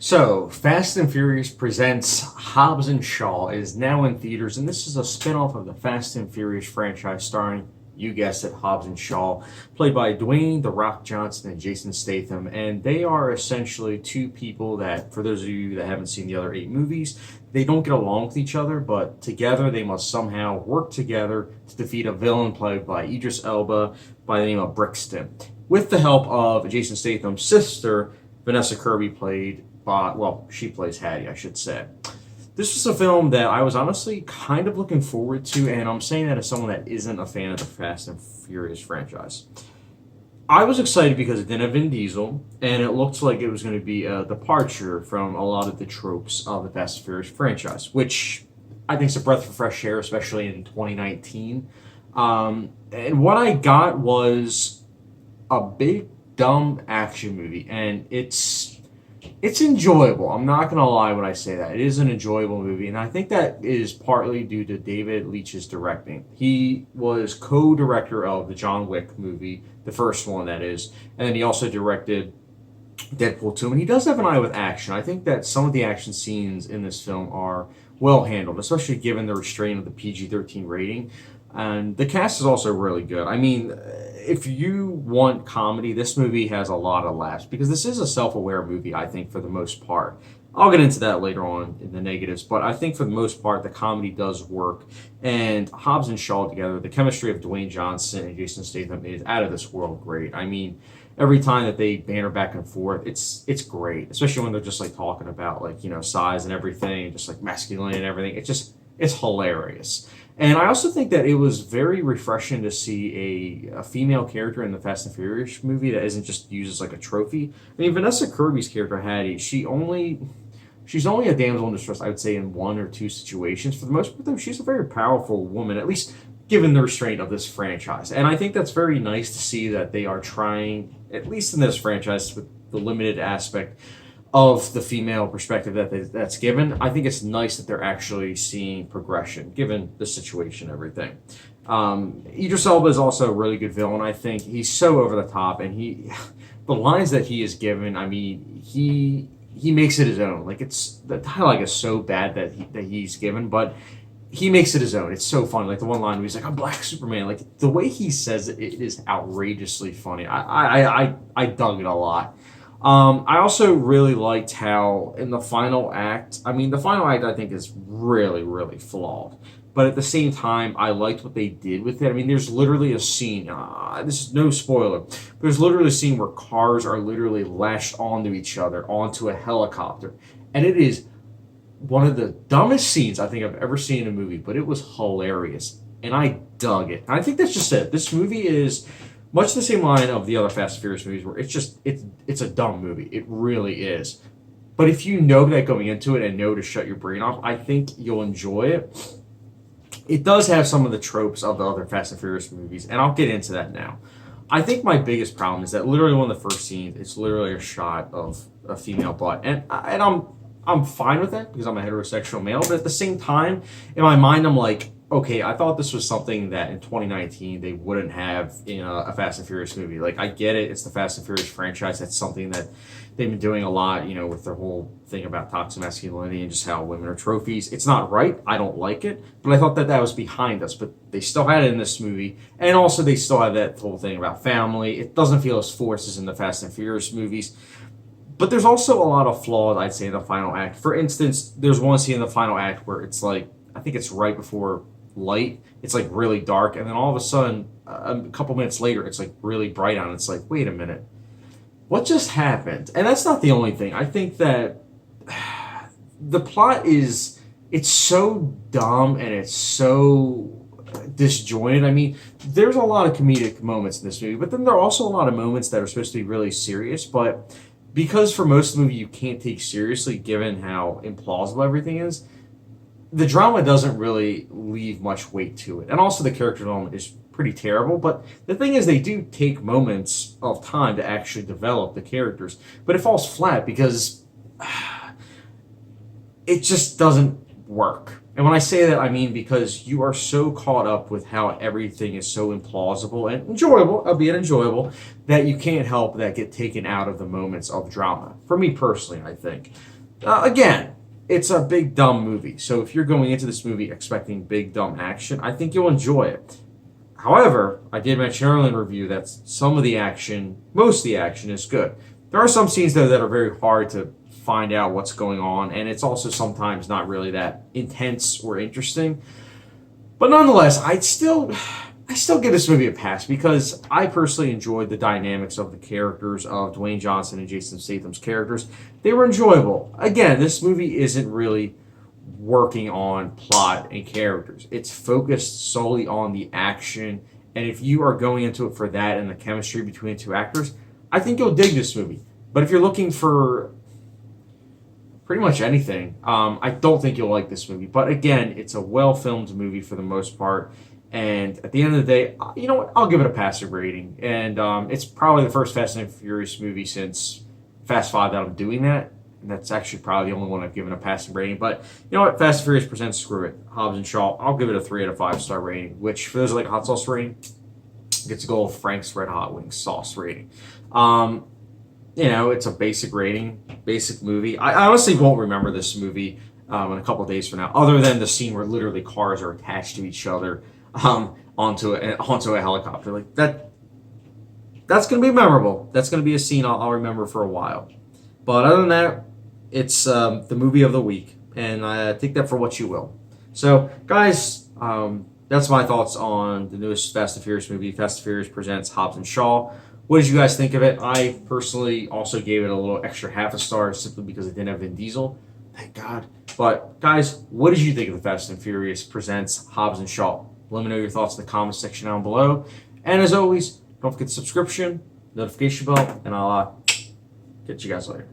So, Fast and Furious presents Hobbs and Shaw is now in theaters, and this is a spin-off of the Fast and Furious franchise starring, you guessed it, Hobbs and Shaw, played by Dwayne "The Rock" Johnson and Jason Statham. And they are essentially two people that, for those of you that haven't seen the other 8 movies, they don't get along with each other, but together they must somehow work together to defeat a villain played by Idris Elba by the name of Brixton, with the help of Jason Statham's sister, Vanessa Kirby, she plays Hattie, I should say. This was a film that I was honestly kind of looking forward to, and I'm saying that as someone that isn't a fan of the Fast and Furious franchise. I was excited because it didn't have Vin Diesel, and it looked like it was going to be a departure from a lot of the tropes of the Fast and Furious franchise, which I think is a breath of fresh air, especially in 2019. And what I got was a big, dumb action movie, and it's enjoyable. I'm not going to lie when I say that. It is an enjoyable movie, and I think that is partly due to David Leitch's directing. He was co-director of the John Wick movie, the first one, that is, and then he also directed Deadpool 2, and he does have an eye with action. I think that some of the action scenes in this film are well handled, especially given the restraint of the PG-13 rating. And the cast is also really good. I mean, if you want comedy, this movie has a lot of laughs because this is a self-aware movie, I think, for the most part. I'll get into that later on in the negatives, but I think for the most part, the comedy does work. And Hobbs and Shaw together, the chemistry of Dwayne Johnson and Jason Statham is out of this world great. I mean, every time that they banter back and forth, it's great, especially when they're just like talking about size and everything, and just like masculinity and everything. It's hilarious. And I also think that it was very refreshing to see a female character in the Fast and Furious movie that isn't just used as like a trophy. I mean, Vanessa Kirby's character, Hattie, she's only a damsel in distress, I would say, in 1 or 2 situations. For the most part, though, she's a very powerful woman, at least given the restraint of this franchise. And I think that's very nice to see that they are trying, at least in this franchise, with the limited aspect of the female perspective that's given. I think it's nice that they're actually seeing progression, given the situation and everything. Idris Elba is also a really good villain. I think he's so over the top, and the lines that he is given, I mean, he makes it his own. Like, the dialogue is so bad that he's given, but he makes it his own. It's so funny. Like the one line where he's like, "I'm Black Superman." Like the way he says it, it is outrageously funny. I dug it a lot. I also really liked how in the final act, I think is really, really flawed. But at the same time, I liked what they did with it. I mean, there's literally a scene, this is no spoiler, but there's literally a scene where cars are literally lashed onto each other, onto a helicopter. And it is one of the dumbest scenes I think I've ever seen in a movie, but it was hilarious. And I dug it. And I think that's just it. This movie is much the same line of the other Fast and Furious movies, where it's a dumb movie. It really is. But if you know that going into it and know to shut your brain off, I think you'll enjoy it. It does have some of the tropes of the other Fast and Furious movies, and I'll get into that now. I think my biggest problem is that literally one of the first scenes, it's literally a shot of a female butt, and I'm fine with that because I'm a heterosexual male. But at the same time, in my mind, I'm like, okay, I thought this was something that in 2019 they wouldn't have in a Fast and Furious movie. Like, I get it. It's the Fast and Furious franchise. That's something that they've been doing a lot, with their whole thing about toxic masculinity and just how women are trophies. It's not right. I don't like it. But I thought that was behind us. But they still had it in this movie. And also they still have that whole thing about family. It doesn't feel as forced as in the Fast and Furious movies. But there's also a lot of flaws, I'd say, in the final act. For instance, there's one scene in the final act where it's like, I think it's right before light, it's like really dark, and then all of a sudden a couple minutes later it's like really bright out, and it's like, wait a minute, what just happened? And that's not the only thing. I think that the plot it's so dumb and it's so disjointed. I mean, there's a lot of comedic moments in this movie, but then there are also a lot of moments that are supposed to be really serious, but because for most of the movie you can't take seriously given how implausible everything is, the drama doesn't really leave much weight to it. And also the character development is pretty terrible. But the thing is, they do take moments of time to actually develop the characters. But it falls flat because it just doesn't work. And when I say that, I mean because you are so caught up with how everything is so implausible and enjoyable, albeit enjoyable, that you can't help that get taken out of the moments of drama. For me personally, I think. Again, it's a big, dumb movie. So if you're going into this movie expecting big, dumb action, I think you'll enjoy it. However, I did mention earlier in the review that some of the action, most of the action is good. There are some scenes, though, that are very hard to find out what's going on, and it's also sometimes not really that intense or interesting. But nonetheless, I still give this movie a pass because I personally enjoyed the dynamics of the characters of Dwayne Johnson and Jason Statham's characters. They were enjoyable. Again, this movie isn't really working on plot and characters. It's focused solely on the action, and if you are going into it for that and the chemistry between the two actors, I think you'll dig this movie. But if you're looking for pretty much anything, I don't think you'll like this movie. But again, it's a well-filmed movie for the most part, and at the end of the day, you know what? I'll give it a passive rating, and it's probably the first Fast and Furious movie since Fast 5 that I'm doing that. And that's actually probably the only one I've given a passing rating. But you know what? Fast and Furious presents Screw It. Hobbs and Shaw. I'll give it a 3 out of 5 star rating, which for those who like hot sauce rating, gets to go with Frank's Red Hot Wings sauce rating. You know, it's a basic rating, basic movie. I honestly won't remember this movie in a couple of days from now, other than the scene where literally cars are attached to each other onto a helicopter. Like that's going to be memorable. That's going to be a scene I'll remember for a while. But other than that, it's the movie of the week, and I take that for what you will. So, guys, that's my thoughts on the newest Fast and Furious movie, Fast and Furious Presents Hobbs and Shaw. What did you guys think of it? I personally also gave it a little extra half a star simply because it didn't have Vin Diesel. Thank God. But, guys, what did you think of the Fast and Furious Presents Hobbs and Shaw? Let me know your thoughts in the comment section down below. And as always, don't forget the subscription, notification bell, and I'll catch you guys later.